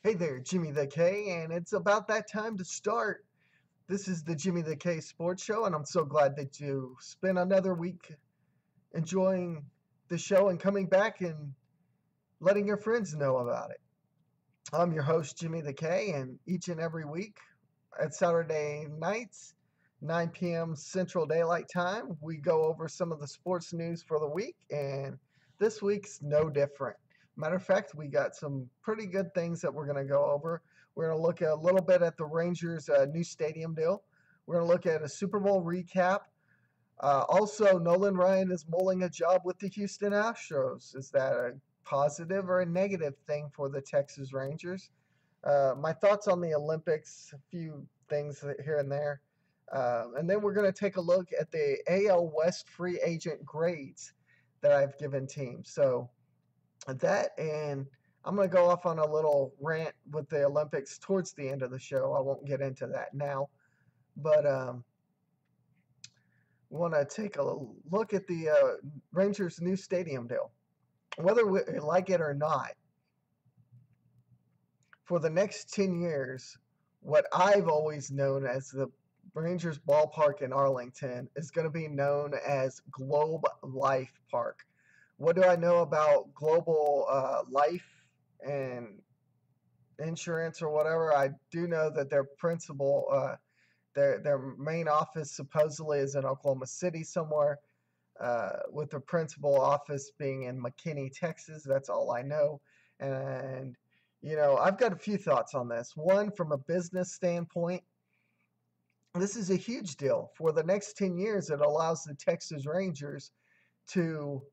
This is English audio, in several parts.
Hey there, Jimmy the K, and it's about that time to start. This is the Jimmy the K Sports Show, and I'm so glad that you spent another week enjoying the show and coming back and letting your friends know about it. I'm your host, Jimmy the K, and each and every week at Saturday nights, 9 p.m. Central Daylight Time, we go over some of the sports news for the week, and this week's no different. Matter of fact, we got some pretty good things that we're going to go over. We're going to look at a little bit at the Rangers' new stadium deal. We're going to look at a Super Bowl recap. Also, Nolan Ryan is mulling a job with the Houston Astros. Is that a positive or a negative thing for the Texas Rangers? My thoughts on the Olympics, a few things here and there. And then we're going to take a look at the AL West free agent grades that I've given teams. So that, and I'm going to go off on a little rant with the Olympics towards the end of the show. I won't get into that now, but want to take a look at the Rangers' new stadium deal. Whether we like it or not, for the next 10 years, what I've always known as the Rangers ballpark in Arlington is going to be known as Globe Life Park. What do I know about Global Life and insurance or whatever? I do know that their principal, their main office supposedly is in Oklahoma City somewhere, with the principal office being in McKinney, Texas. That's all I know. And I've got a few thoughts on this. One, from a business standpoint, this is a huge deal. For the next 10 years, it allows the Texas Rangers to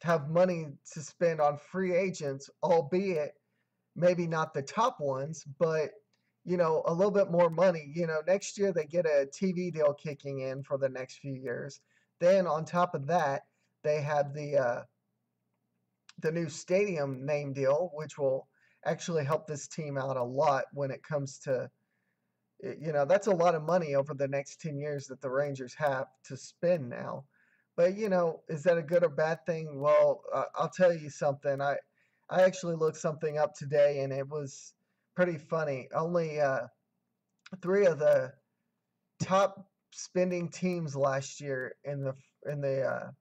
have money to spend on free agents, albeit maybe not the top ones, but a little bit more money. Next year they get a TV deal kicking in for the next few years. Then on top of that, they have the new stadium name deal, which will actually help this team out a lot when it comes to, that's a lot of money over the next 10 years that the Rangers have to spend now. But, is that a good or bad thing? Well, I'll tell you something. I actually looked something up today, and it was pretty funny. Only three of the top spending teams last year in the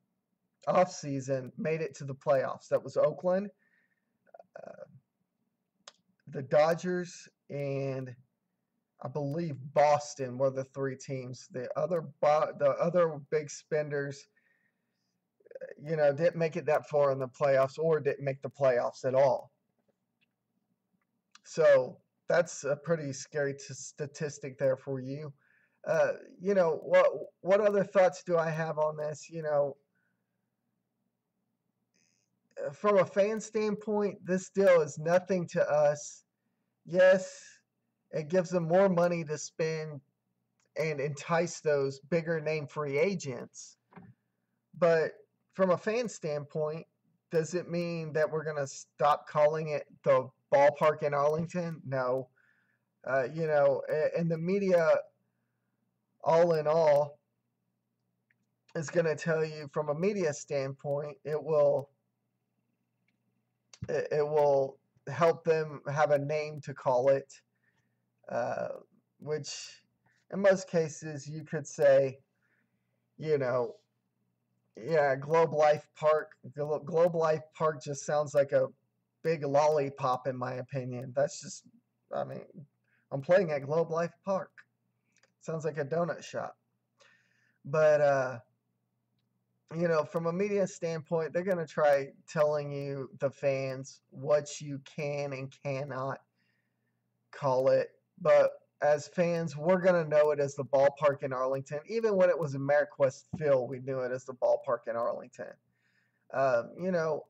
off season made it to the playoffs. That was Oakland, uh, the Dodgers, and I believe Boston were the three teams. The other big spenders, didn't make it that far in the playoffs or didn't make the playoffs at all. So that's a pretty scary statistic there for you. What other thoughts do I have on this? From a fan standpoint, this deal is nothing to us. Yes, it gives them more money to spend and entice those bigger name free agents. But from a fan standpoint, does it mean that we're going to stop calling it the ballpark in Arlington? No. And the media, all in all, is going to tell you from a media standpoint, it will help them have a name to call it, uh, which in most cases you could say, you know, yeah, Globe Life Park. Globe Life Park just sounds like a big lollipop, in my opinion. That's just, I mean, I'm playing at Globe Life Park. Sounds like a donut shop. But, from a media standpoint, they're going to try telling you, the fans, what you can and cannot call it. But as fans, we're going to know it as the ballpark in Arlington. Even when it was Ameriquest Field, we knew it as the ballpark in Arlington. Um, you know,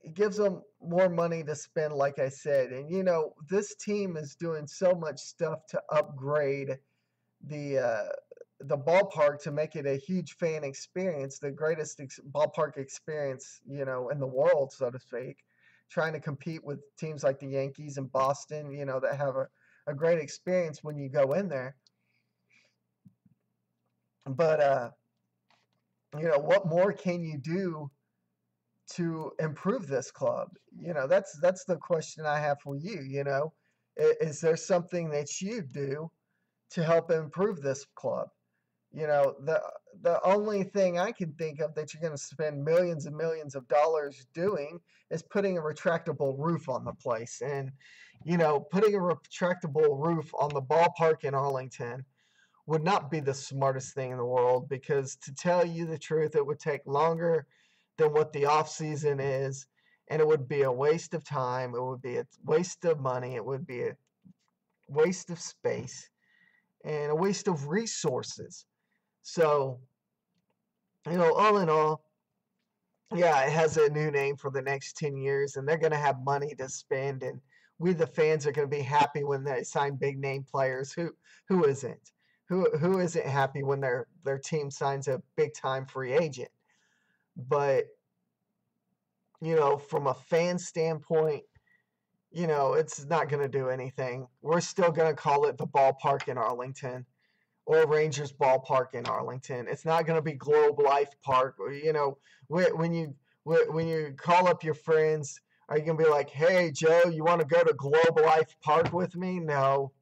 it gives them more money to spend, like I said. And, this team is doing so much stuff to upgrade the uh, the ballpark to make it a huge fan experience, the greatest ballpark experience, in the world, so to speak. Trying to compete with teams like the Yankees and Boston, that have a great experience when you go in there. But what more can you do to improve this club? That's the question I have for you. Is there something that you do to help improve this club? The only thing I can think of that you're going to spend millions and millions of dollars doing is putting a retractable roof on the place. And, putting a retractable roof on the ballpark in Arlington would not be the smartest thing in the world, because to tell you the truth, it would take longer than what the off season is, and it would be a waste of time. It would be a waste of money. It would be a waste of space and a waste of resources. So, all in all, yeah, it has a new name for the next 10 years, and they're going to have money to spend, and we, the fans, are going to be happy when they sign big name players. Who isn't? Who isn't happy when their team signs a big time free agent? But, from a fan standpoint, it's not going to do anything. We're still going to call it the ballpark in Arlington, or Rangers Ballpark in Arlington. It's not going to be Globe Life Park. When you call up your friends, are you going to be like, "Hey, Joe, you want to go to Globe Life Park with me?" No,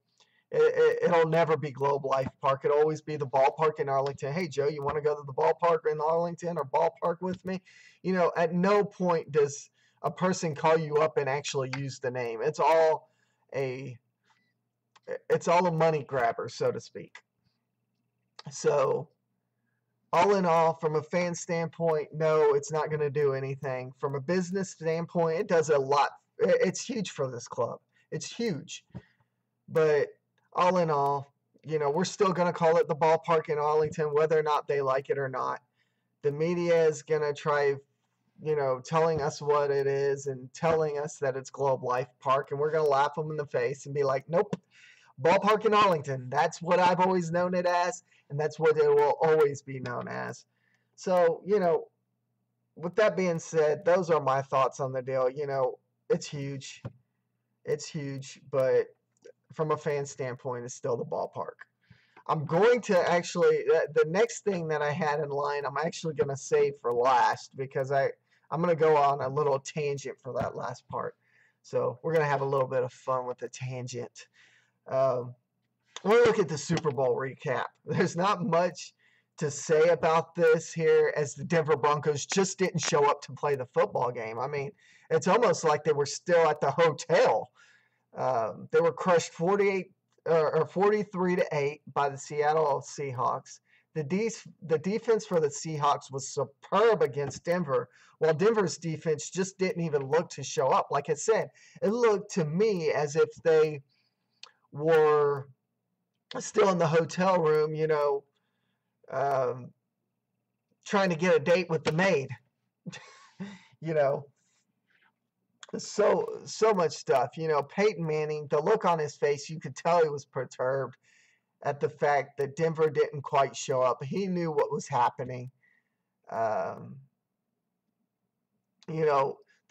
it'll never be Globe Life Park. It'll always be the ballpark in Arlington. "Hey, Joe, you want to go to the ballpark in Arlington or ballpark with me?" At no point does a person call you up and actually use the name. It's all a money grabber, so to speak. So, all in all, from a fan standpoint, no, it's not going to do anything. From a business standpoint, it does a lot. It's huge for this club. It's huge. But all in all, we're still going to call it the ballpark in Arlington, whether or not they like it or not. The media is going to try, telling us what it is and telling us that it's Globe Life Park, and we're going to laugh them in the face and be like, "Nope, ballpark in Arlington. That's what I've always known it as, and that's what it will always be known as." So, with that being said, those are my thoughts on the deal. It's huge. It's huge, but from a fan standpoint, it's still the ballpark. I'm going to actually, the next thing that I had in line, I'm actually going to save for last, because I'm going to go on a little tangent for that last part. So we're going to have a little bit of fun with the tangent. We'll look at the Super Bowl recap. There's not much to say about this here, as the Denver Broncos just didn't show up to play the football game. I mean, it's almost like they were still at the hotel. They were crushed 43-8 by the Seattle Seahawks. The defense for the Seahawks was superb against Denver, while Denver's defense just didn't even look to show up. Like I said, it looked to me as if they were still in the hotel room, trying to get a date with the maid. So much stuff. Peyton Manning, the look on his face, you could tell he was perturbed at the fact that Denver didn't quite show up. He knew what was happening. The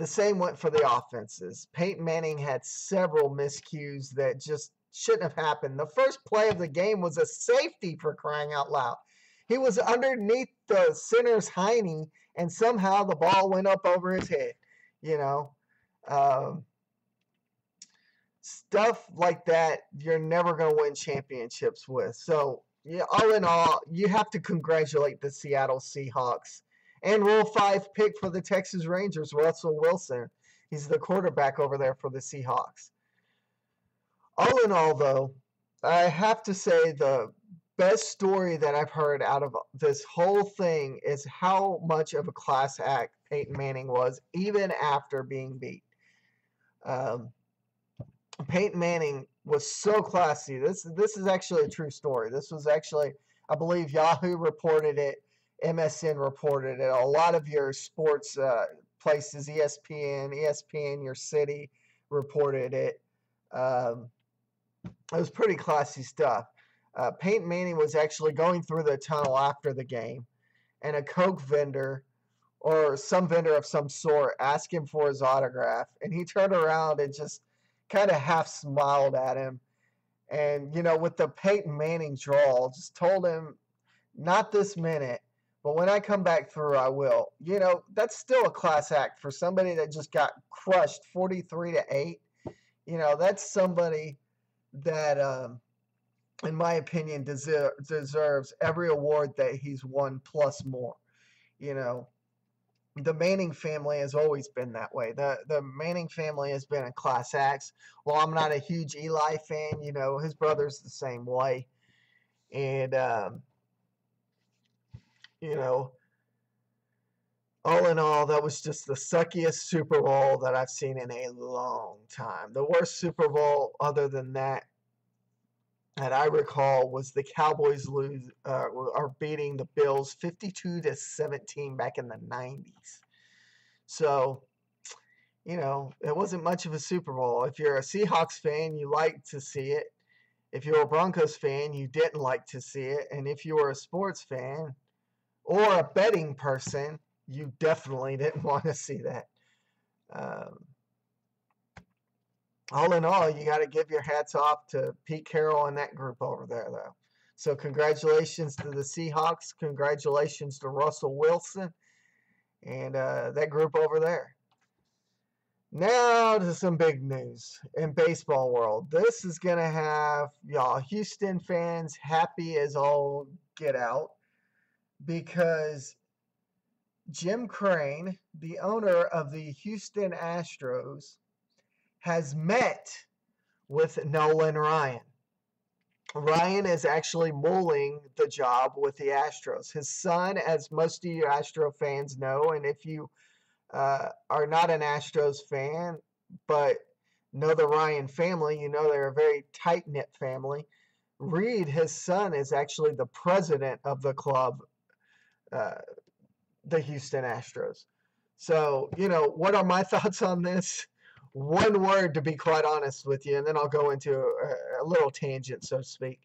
same went for the offenses. Peyton Manning had several miscues that just shouldn't have happened. The first play of the game was a safety, for crying out loud. He was underneath the center's hiney, and somehow the ball went up over his head. Stuff like that, you're never going to win championships with. So, all in all, you have to congratulate the Seattle Seahawks. And Rule 5 pick for the Texas Rangers, Russell Wilson. He's the quarterback over there for the Seahawks. All in all, though, I have to say the best story that I've heard out of this whole thing is how much of a class act Peyton Manning was, even after being beat. Peyton Manning was so classy. This is actually a true story. This was actually, I believe, Yahoo reported it, MSN reported it. A lot of your sports places, ESPN, your city reported it. It was pretty classy stuff. Peyton Manning was actually going through the tunnel after the game, and a Coke vendor or some vendor of some sort asked him for his autograph, and he turned around and just kind of half smiled at him. And, with the Peyton Manning drawl, just told him, "Not this minute, but when I come back through, I will. You know, that's still a class act for somebody that just got crushed 43-8. You know, that's somebody that, in my opinion, deserves every award that he's won plus more. You know, the Manning family has always been that way. The Manning family has been a class act. Well, I'm not a huge Eli fan. You know, his brother's the same way. And, you know, all in all, that was just the suckiest Super Bowl that I've seen in a long time. The worst Super Bowl, other than that I recall, was the Cowboys are beating the Bills 52-17 back in the 90s. So, you know, it wasn't much of a Super Bowl. If you're a Seahawks fan, you like to see it. If you're a Broncos fan, you didn't like to see it. And if you were a sports fan or a betting person, you definitely didn't want to see that. All in all, you got to give your hats off to Pete Carroll and that group over there, though. So congratulations to the Seahawks. Congratulations to Russell Wilson and that group over there. Now to some big news in baseball world. This is going to have y'all Houston fans happy as all get out because Jim Crane, the owner of the Houston Astros, has met with Nolan Ryan. Ryan is actually mulling the job with the Astros. His son, as most of you Astro fans know, and if you are not an Astros fan but know the Ryan family, you know they're a very tight-knit family. Reed, his son, is actually the president of the club, the Houston Astros. So, you know, what are my thoughts on this? One word, to be quite honest with you, and then I'll go into a little tangent, so to speak.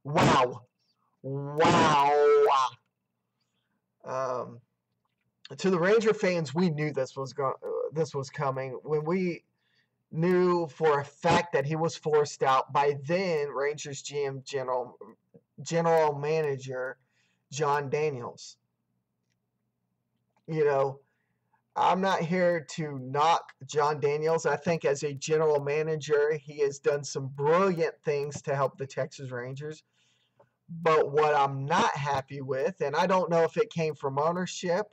Wow. Wow. To the Ranger fans, we knew this was coming. When we knew for a fact that he was forced out by then Rangers GM general manager Jon Daniels. You know, I'm not here to knock Jon Daniels. I think as a general manager, he has done some brilliant things to help the Texas Rangers. But what I'm not happy with, and I don't know if it came from ownership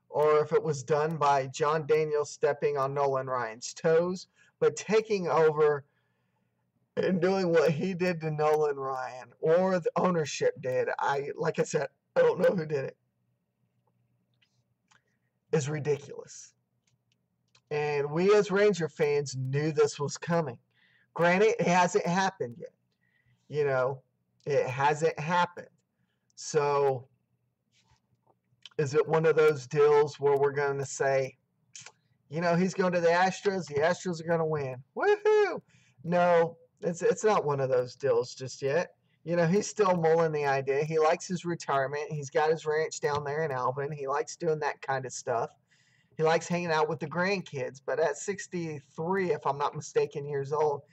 or if it was done by Jon Daniels stepping on Nolan Ryan's toes, but taking over and doing what he did to Nolan Ryan or the ownership did, like I said, I don't know who did it, is ridiculous. And we as Ranger fans knew this was coming. Granted, it hasn't happened yet. You know, it hasn't happened. So is it one of those deals where we're going to say, you know, he's going to the Astros are going to win. Woohoo! No, it's not one of those deals just yet. You know, he's still mulling the idea. He likes his retirement. He's got his ranch down there in Alvin. He likes doing that kind of stuff. He likes hanging out with the grandkids. But at 63, if I'm not mistaken, years old,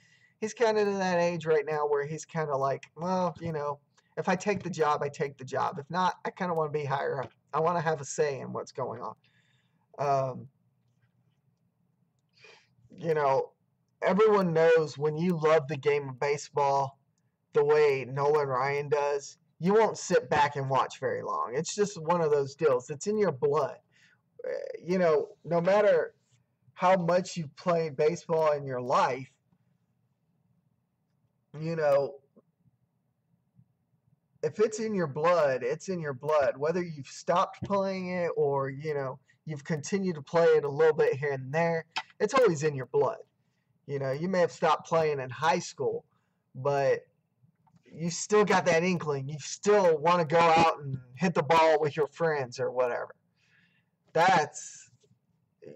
he's kind of in that age right now where he's kind of like, well, you know, if I take the job, I take the job. If not, I kind of want to be higher up. I want to have a say in what's going on. You know, everyone knows when you love the game of baseball the way Nolan Ryan does, you won't sit back and watch very long. It's just one of those deals. It's in your blood. You know, no matter how much you've played baseball in your life, you know, if it's in your blood, it's in your blood. Whether you've stopped playing it or, you know, you've continued to play it a little bit here and there, it's always in your blood. You know, you may have stopped playing in high school, but you still got that inkling. You still want to go out and hit the ball with your friends or whatever. That's,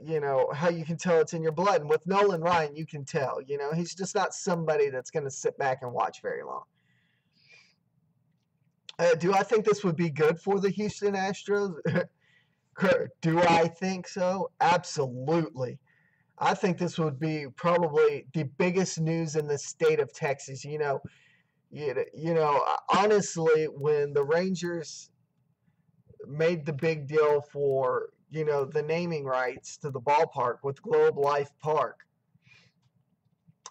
you know, how you can tell it's in your blood. And with Nolan Ryan, you can tell, you know, he's just not somebody that's going to sit back and watch very long. Do I think this would be good for the Houston Astros? Do I think so? Absolutely. I think this would be probably the biggest news in the state of Texas. You know, honestly, when the Rangers made the big deal for, the naming rights to the ballpark with Globe Life Park.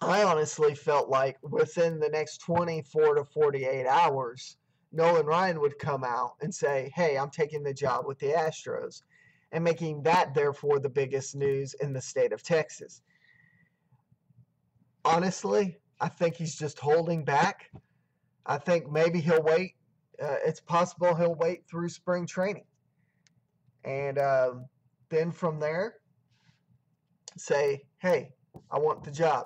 I honestly felt like within the next 24 to 48 hours, Nolan Ryan would come out and say, hey, I'm taking the job with the Astros, and making that, therefore, the biggest news in the state of Texas. Honestly, I think he's just holding back. I think maybe he'll wait. It's possible he'll wait through spring training. And then from there, say, hey, I want the job.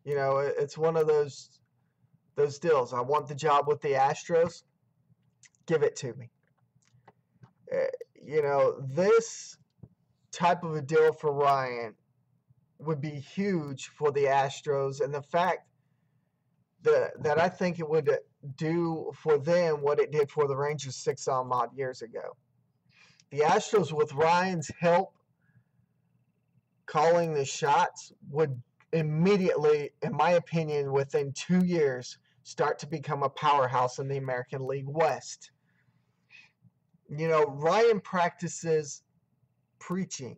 It's one of those deals. I want the job with the Astros. Give it to me. This type of a deal for Ryan would be huge for the Astros, and the fact that I think it would do for them what it did for the Rangers 6 odd years ago. The Astros, with Ryan's help calling the shots, would immediately, in my opinion, within 2 years, start to become a powerhouse in the American League West. Ryan practices pitching.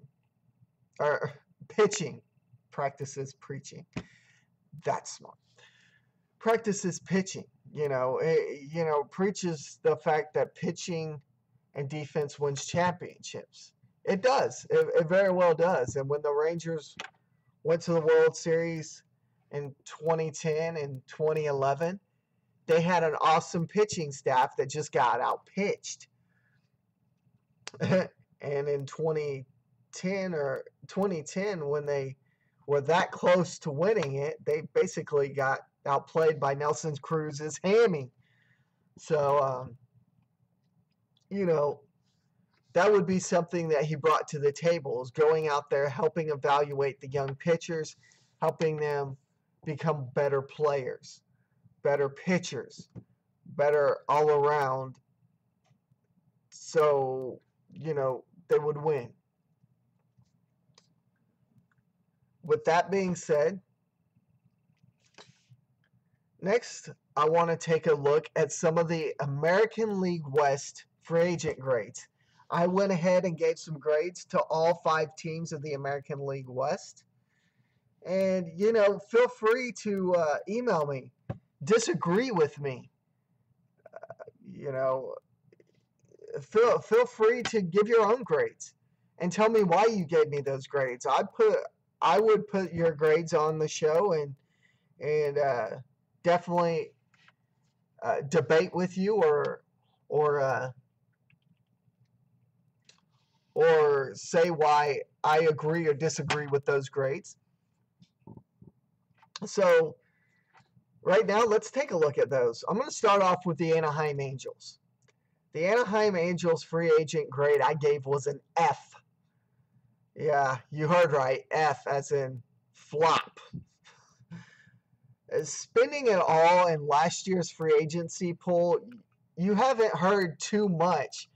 Practices preaching. That's smart. Practices pitching. Preaches the fact that pitching and defense wins championships. It does. It very well does. And when the Rangers went to the World Series in 2010 and 2011, they had an awesome pitching staff that just got outpitched. And in 2010, when they were that close to winning it, they basically got outplayed by Nelson Cruz's hammy. So, that would be something that he brought to the table, is going out there, helping evaluate the young pitchers, helping them become better players, better pitchers, better all around. So, they would win. With that being said, next I want to take a look at some of the American League West free agent grades. I went ahead and gave some grades to all 5 teams of the American League West. And, feel free to email me, disagree with me. Feel free to give your own grades and tell me why you gave me those grades. I would put your grades on the show and definitely debate with you or say why I agree or disagree with those grades. So right now, let's take a look at those. I'm going to start off with the Anaheim Angels. The Anaheim Angels free agent grade I gave was an F. Yeah, you heard right. F as in flop. Spending it all in last year's free agency pool, you haven't heard too much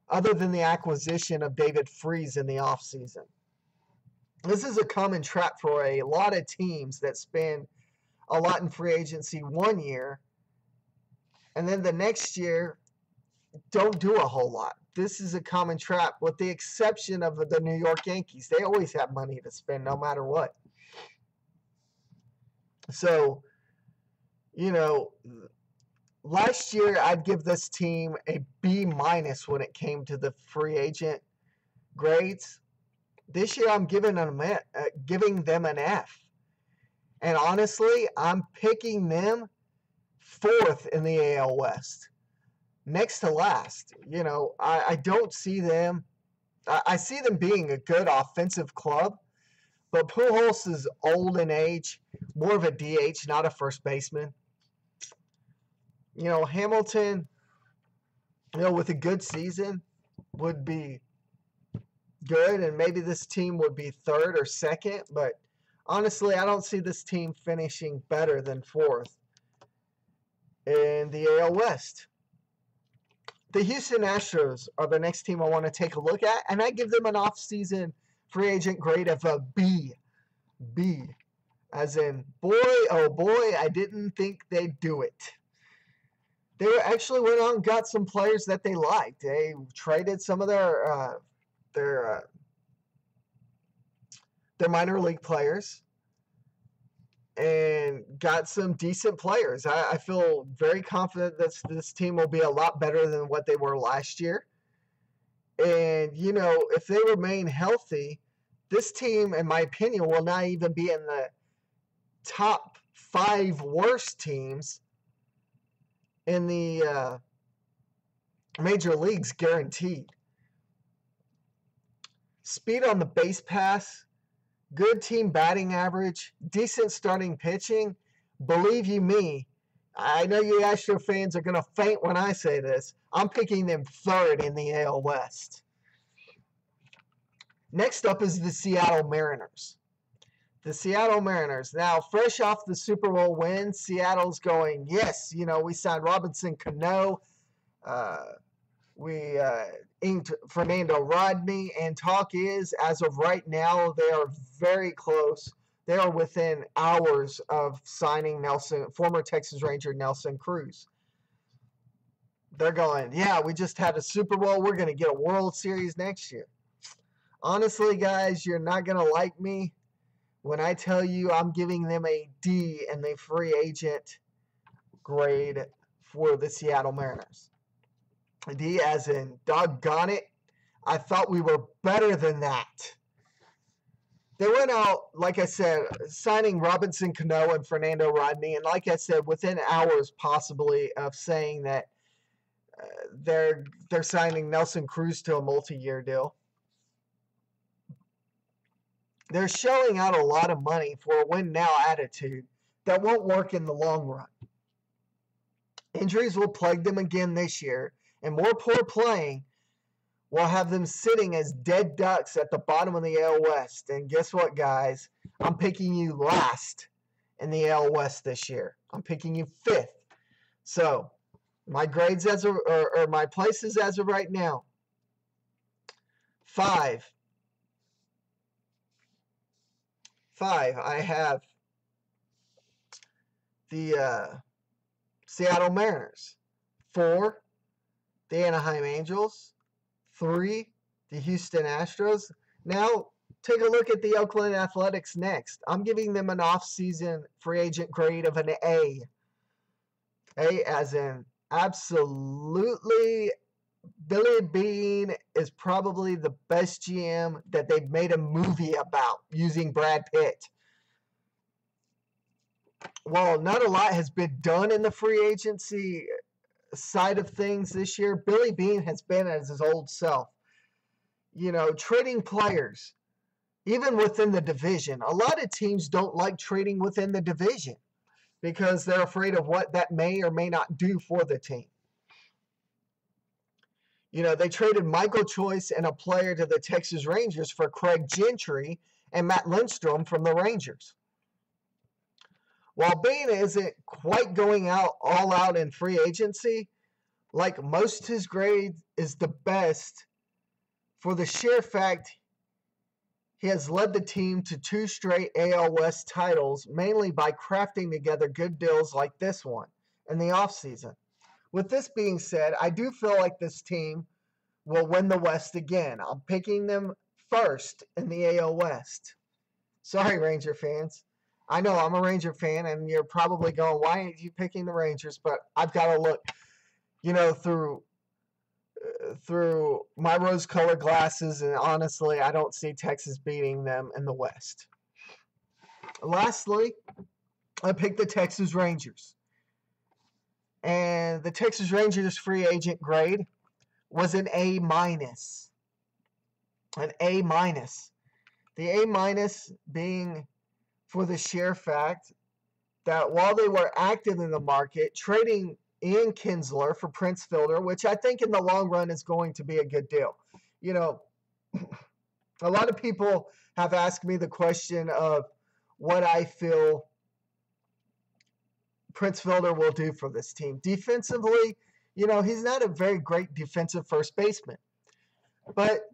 other than the acquisition of David Freese in the offseason. This is a common trap for a lot of teams that spend a lot in free agency one year, and then the next year don't do a whole lot. This is a common trap, with the exception of the New York Yankees. They always have money to spend no matter what. So, last year I'd give this team a B- when it came to the free agent grades. This year I'm giving them an F. And honestly, I'm picking them 4th in the AL West. Next to last. I don't see them. I see them being a good offensive club, but Pujols is old in age, more of a DH, not a first baseman. Hamilton, with a good season, would be good, and maybe this team would be 3rd or 2nd, but honestly, I don't see this team finishing better than 4th in the AL West. The Houston Astros are the next team I want to take a look at, and I give them an off-season free agent grade of a B. B. As in, boy, oh boy, I didn't think they'd do it. they actually went out and got some players that they liked. They traded some of their minor league players and got some decent players. I feel very confident that this team will be a lot better than what they were last year. And, if they remain healthy, this team, in my opinion, will not even be in the top 5 worst teams in the major leagues, guaranteed. Speed on the base pass, good team batting average, decent starting pitching. Believe you me, I know you Astro fans are going to faint when I say this. I'm picking them third in the AL West. Next up is the Seattle Mariners. The Seattle Mariners. Now, fresh off the Super Bowl win, Seattle's going, yes, we signed Robinson Cano. We inked Fernando Rodney, and talk is, as of right now, they are very close. They are within hours of signing former Texas Ranger Nelson Cruz. They're going, yeah, we just had a Super Bowl. We're going to get a World Series next year. Honestly, guys, you're not going to like me when I tell you I'm giving them a D in the free agent grade for the Seattle Mariners. D as in, doggone it, I thought we were better than that. They went out, like I said, signing Robinson Cano and Fernando Rodney, and like I said, within hours possibly of saying that they're signing Nelson Cruz to a multi-year deal. They're shelling out a lot of money for a win-now attitude that won't work in the long run. Injuries will plague them again this year, and more poor playing will have them sitting as dead ducks at the bottom of the AL West. And guess what, guys? I'm picking you last in the AL West this year. I'm picking you 5th. So, my grades or my places as of right now. 5. I have the Seattle Mariners. 4, the Anaheim Angels. 3, the Houston Astros. Now, take a look at the Oakland Athletics next. I'm giving them an off-season free agent grade of an A. A as in absolutely, Billy Beane is probably the best GM that they've made a movie about using Brad Pitt. While not a lot has been done in the free agency side of things this year, Billy Beane has been as his old self. Trading players, even within the division. A lot of teams don't like trading within the division because they're afraid of what that may or may not do for the team. They traded Michael Choice and a player to the Texas Rangers for Craig Gentry and Matt Lindstrom from the Rangers. While Beane isn't quite going all out in free agency, like most, his grade is the best for the sheer fact he has led the team to 2 straight AL West titles, mainly by crafting together good deals like this one in the offseason. With this being said, I do feel like this team will win the West again. I'm picking them first in the AL West. Sorry, Ranger fans. I know I'm a Ranger fan, and you're probably going, why aren't you picking the Rangers? But I've got to look, through my rose-colored glasses, and honestly, I don't see Texas beating them in the West. Lastly, I picked the Texas Rangers. And the Texas Rangers free agent grade was an A-. An A-. The A- being for the sheer fact that while they were active in the market, trading Ian Kinsler for Prince Fielder, which I think in the long run is going to be a good deal. A lot of people have asked me the question of what I feel Prince Fielder will do for this team. Defensively, he's not a very great defensive first baseman. But,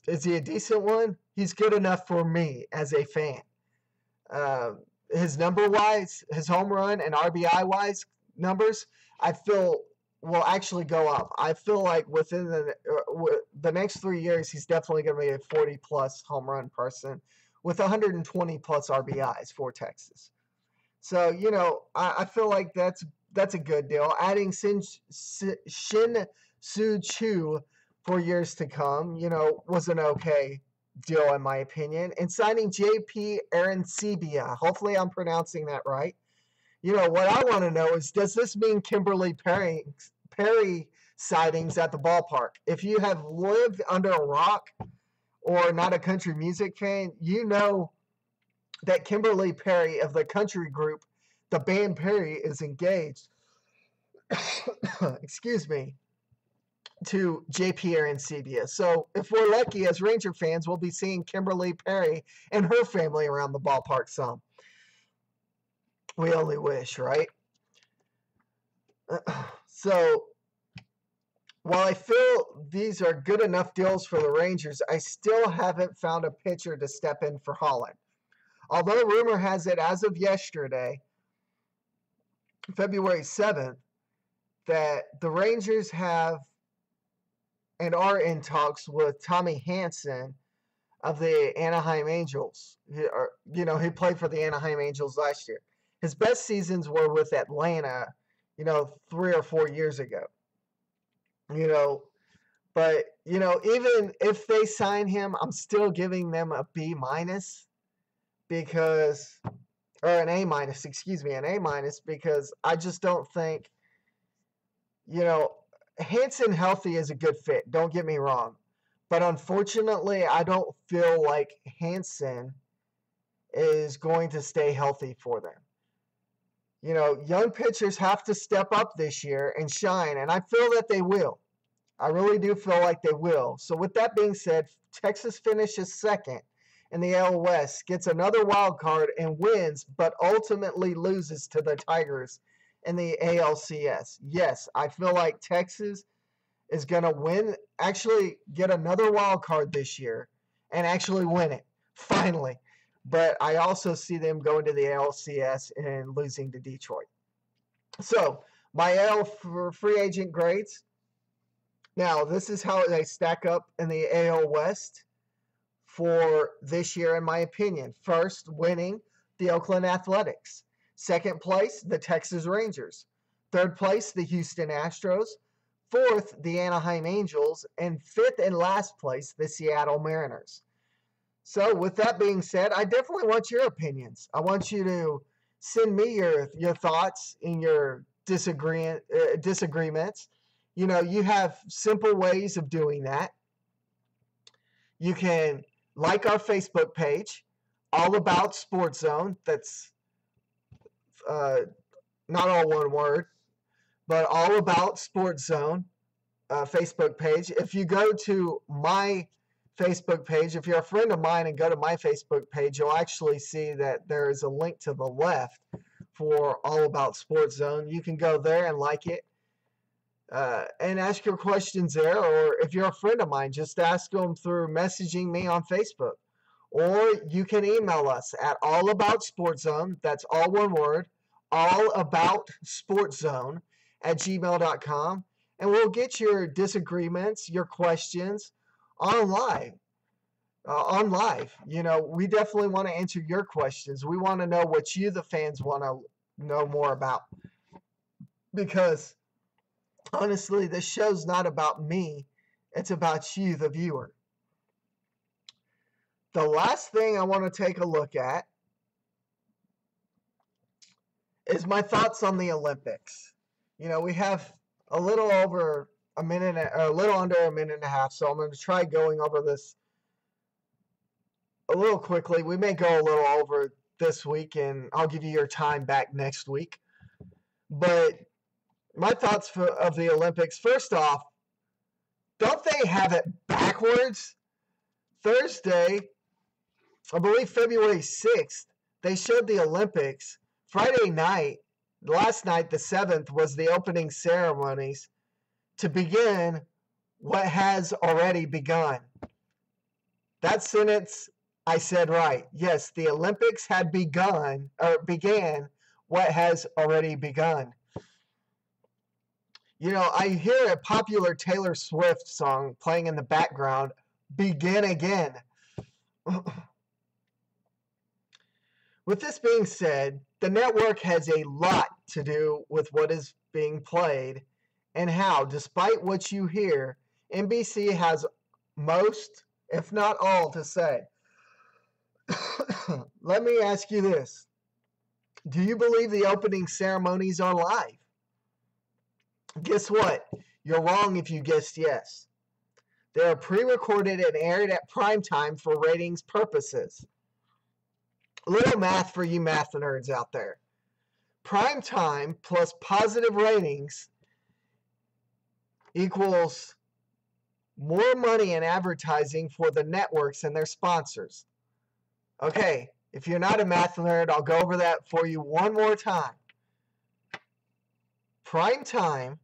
is he a decent one? He's good enough for me as a fan. His number-wise, his home run and RBI-wise numbers, I feel will actually go up. I feel like within the next 3 years, he's definitely going to be a 40-plus home run person with 120 plus RBIs for Texas. So I feel like that's a good deal. Adding Shin Soo Choo for years to come, was an okay deal in my opinion. And signing JP Arancibia, hopefully I'm pronouncing that right. What I want to know is, does this mean Kimberly Perry sightings at the ballpark? If you have lived under a rock or not a country music fan, you know that Kimberly Perry of the country group, the band Perry, is engaged, excuse me, to JP Arancibia. So if we're lucky as Ranger fans, we'll be seeing Kimberly Perry and her family around the ballpark some. We only wish, right? So while I feel these are good enough deals for the Rangers, I still haven't found a pitcher to step in for Holland. Although rumor has it, as of yesterday, February 7th, that the Rangers have and are in talks with Tommy Hanson of the Anaheim Angels. He played for the Anaheim Angels last year. His best seasons were with Atlanta, 3 or 4 years ago. But even if they sign him, I'm still giving them a B minus because, or an A minus, an A minus, because I just don't think, Hanson healthy is a good fit. Don't get me wrong. But unfortunately, I don't feel like Hanson is going to stay healthy for them. Young pitchers have to step up this year and shine, and I feel that they will. I really do feel like they will. So with that being said, Texas finishes second in the AL West, gets another wild card and wins, but ultimately loses to the Tigers in the ALCS. Yes, I feel like Texas is going to win, actually get another wild card this year and actually win it, finally. But I also see them going to the ALCS and losing to Detroit. So my AL for free agent grades. Now, this is how they stack up in the AL West for this year, in my opinion. First, winning the Oakland Athletics. Second place, the Texas Rangers. Third place, the Houston Astros. Fourth, the Anaheim Angels. And fifth and last place, the Seattle Mariners. So with that being said, I definitely want your opinions. I want you to send me your thoughts and your disagreements. You have simple ways of doing that. You can like our Facebook page, All About Sports Zone. That's not all one word, but All About Sports Zone Facebook page. If you go to my Facebook page, if you're a friend of mine and go to my Facebook page, you'll actually see that there is a link to the left for All About Sports Zone. You can go there and like it and ask your questions there. Or if you're a friend of mine, just ask them through messaging me on Facebook. Or you can email us at allaboutsportszone, that's all one word, allaboutsportszone @gmail.com, and we'll get your disagreements, your questions on live. We definitely want to answer your questions. We want to know what you, the fans, want to know more about. Because, honestly, this show's not about me. It's about you, the viewer. The last thing I want to take a look at is my thoughts on the Olympics. We have a little over a minute, or a little under a minute and a half, so I'm going to try going over this a little quickly. We may go a little over this week, and I'll give you your time back next week. But my thoughts of the Olympics, first off, don't they have it backwards? Thursday, I believe February 6th, they showed the Olympics. Friday night, last night, the 7th, was the opening ceremonies to begin what has already begun. That sentence I said right. Yes, the Olympics had began what has already begun. You know, I hear a popular Taylor Swift song playing in the background, Begin Again. With this being said, the network has a lot to do with what is being played and how, despite what you hear, NBC has most, if not all, to say. Let me ask you this. Do you believe the opening ceremonies are live? Guess what? You're wrong if you guessed yes. They are pre-recorded and aired at prime time for ratings purposes. A little math for you math nerds out there. Prime time plus positive ratings equals more money in advertising for the networks and their sponsors. Okay, if you're not a math nerd, I'll go over that for you one more time. Prime time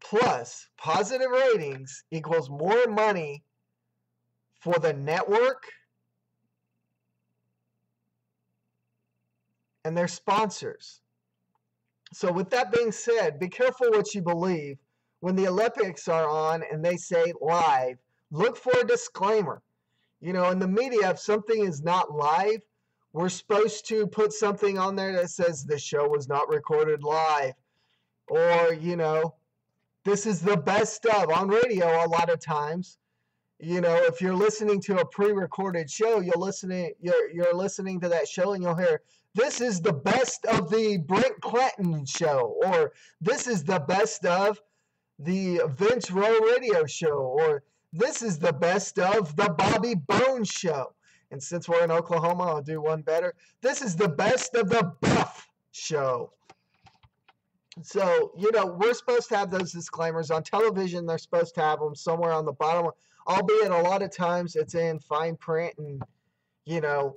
plus positive ratings equals more money for the network and their sponsors. So with that being said, be careful what you believe. When the Olympics are on and they say live, look for a disclaimer. You know, in the media, if something is not live, we're supposed to put something on there that says the show was not recorded live. Or, you know, this is the best of. On radio, a lot of times, you know, if you're listening to a pre-recorded show, you're listening to that show and you'll hear, this is the best of the Brent Clanton show, or this is the best of the Vince Rowe radio show, or this is the best of the Bobby Bones show. And since we're in Oklahoma, I'll do one better. This is the best of the Buff show. So, you know, we're supposed to have those disclaimers. On television, they're supposed to have them somewhere on the bottom, albeit a lot of times it's in fine print and, you know,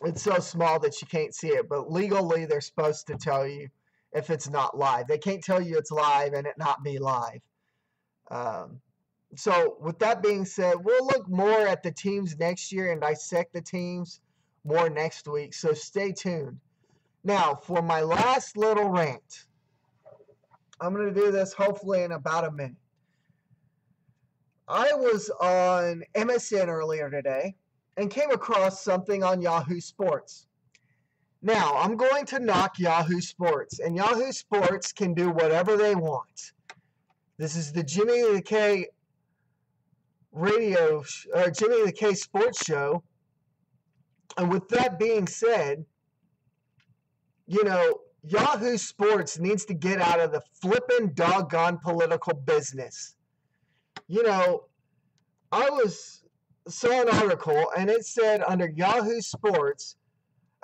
it's so small that you can't see it. But legally, they're supposed to tell you if it's not live. They can't tell you it's live and it not be live. So with that being said, we'll look more at the teams next year and dissect the teams more next week. So stay tuned. Now, for my last little rant, I'm going to do this hopefully in about a minute. I was on MSN earlier today and came across something on Yahoo Sports. Now, I'm going to knock Yahoo Sports, and Yahoo Sports can do whatever they want. This is the Jimmy the K Jimmy the K sports show. And with that being said, you know, Yahoo Sports needs to get out of the flippin' doggone political business. You know, I saw an article and it said under Yahoo Sports,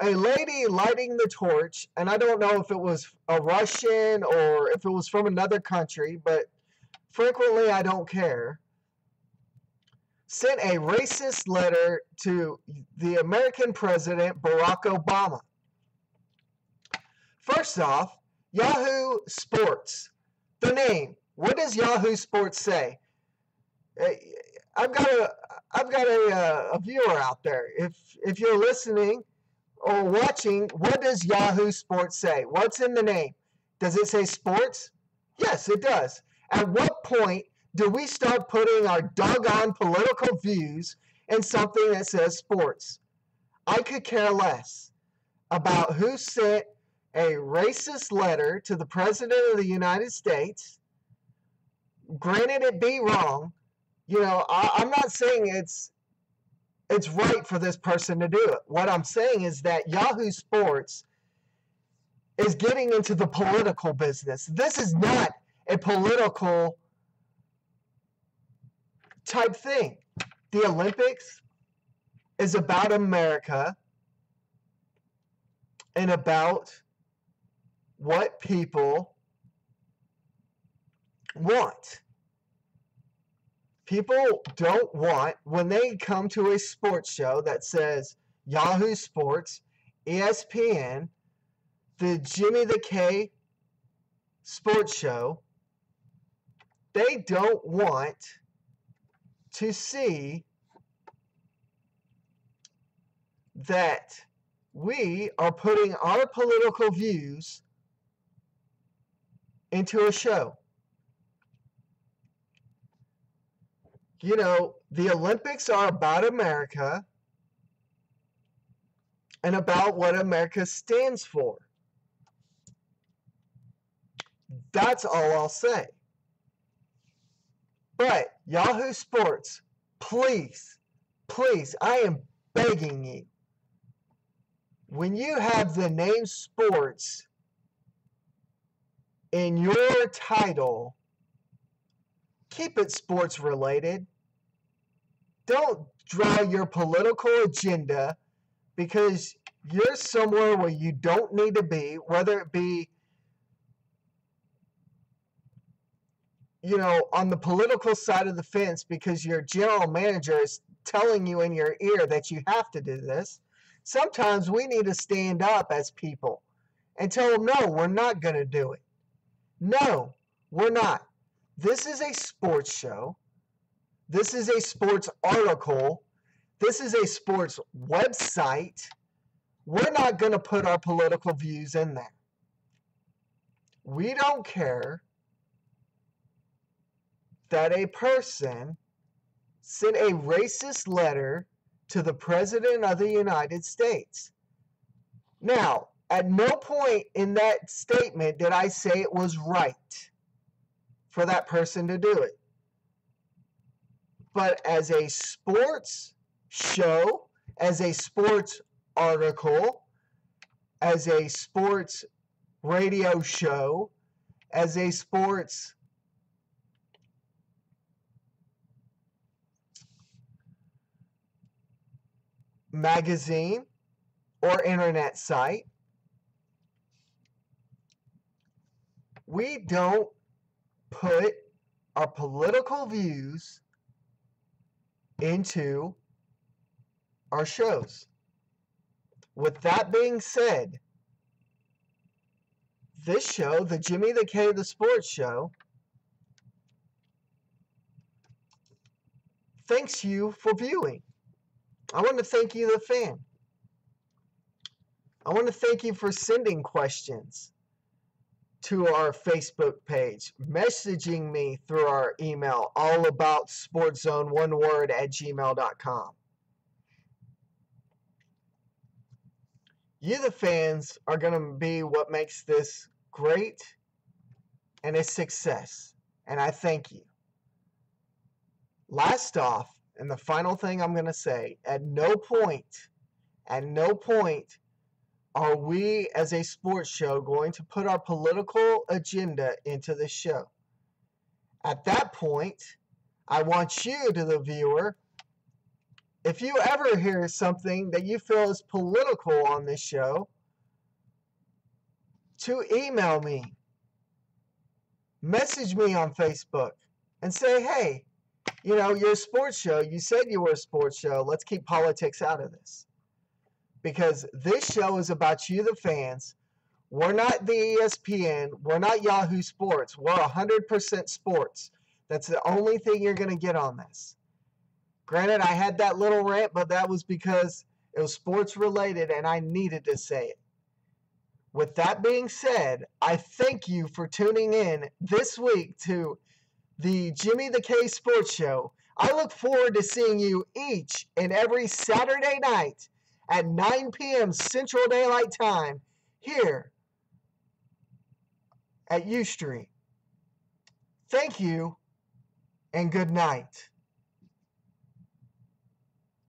a lady lighting the torch, and I don't know if it was a Russian or if it was from another country, but frequently I don't care, sent a racist letter to the American president, Barack Obama. First off, Yahoo Sports, the name. What does Yahoo Sports say? I've got a viewer out there. If you're listening or watching, what does Yahoo Sports say? What's in the name? Does it say sports? Yes, it does. At what point do we start putting our doggone political views in something that says sports? I could care less about who sent a racist letter to the President of the United States. Granted, it be wrong. You know, I'm not saying it's right for this person to do it. What I'm saying is that Yahoo Sports is getting into the political business. This is not a political type thing. The Olympics is about America and about what people want. People don't want, when they come to a sports show that says Yahoo Sports, ESPN, the Jimmy the K sports show, they don't want to see that we are putting our political views into a show. You know, the Olympics are about America and about what America stands for. That's all I'll say. But Yahoo Sports, please, please, I am begging you, when you have the name sports in your title, keep it sports related. Don't draw your political agenda because you're somewhere where you don't need to be, whether it be, you know, on the political side of the fence because your general manager is telling you in your ear that you have to do this. Sometimes we need to stand up as people and tell them, no, we're not going to do it. No, we're not. This is a sports show. This is a sports article. This is a sports website. We're not going to put our political views in there. We don't care that a person sent a racist letter to the President of the United States. Now, at no point in that statement did I say it was right for that person to do it. But as a sports show, as a sports article, as a sports radio show, as a sports magazine or internet site, we don't put our political views into our shows. With that being said, this show, the Jimmy the K the Sports Show, thanks you for viewing. I want to thank you, the fan. I want to thank you for sending questions to our Facebook page, messaging me through our email, allaboutsportszone, one word, @gmail.com. You, the fans, are going to be what makes this great and a success. And I thank you. Last off, and the final thing I'm going to say, at no point are we as a sports show going to put our political agenda into the show. At that point, I want you, to the viewer, if you ever hear something that you feel is political on this show, to email me, message me on Facebook, and say, hey, you know, you're a sports show. You said you were a sports show. Let's keep politics out of this. Because this show is about you, the fans. We're not the ESPN. We're not Yahoo Sports. We're 100% sports. That's the only thing you're going to get on this. Granted, I had that little rant, but that was because it was sports related and I needed to say it. With that being said, I thank you for tuning in this week to the Jimmy the K Sports Show. I look forward to seeing you each and every Saturday night at 9 p.m. Central Daylight Time here at Ustream. Thank you and good night.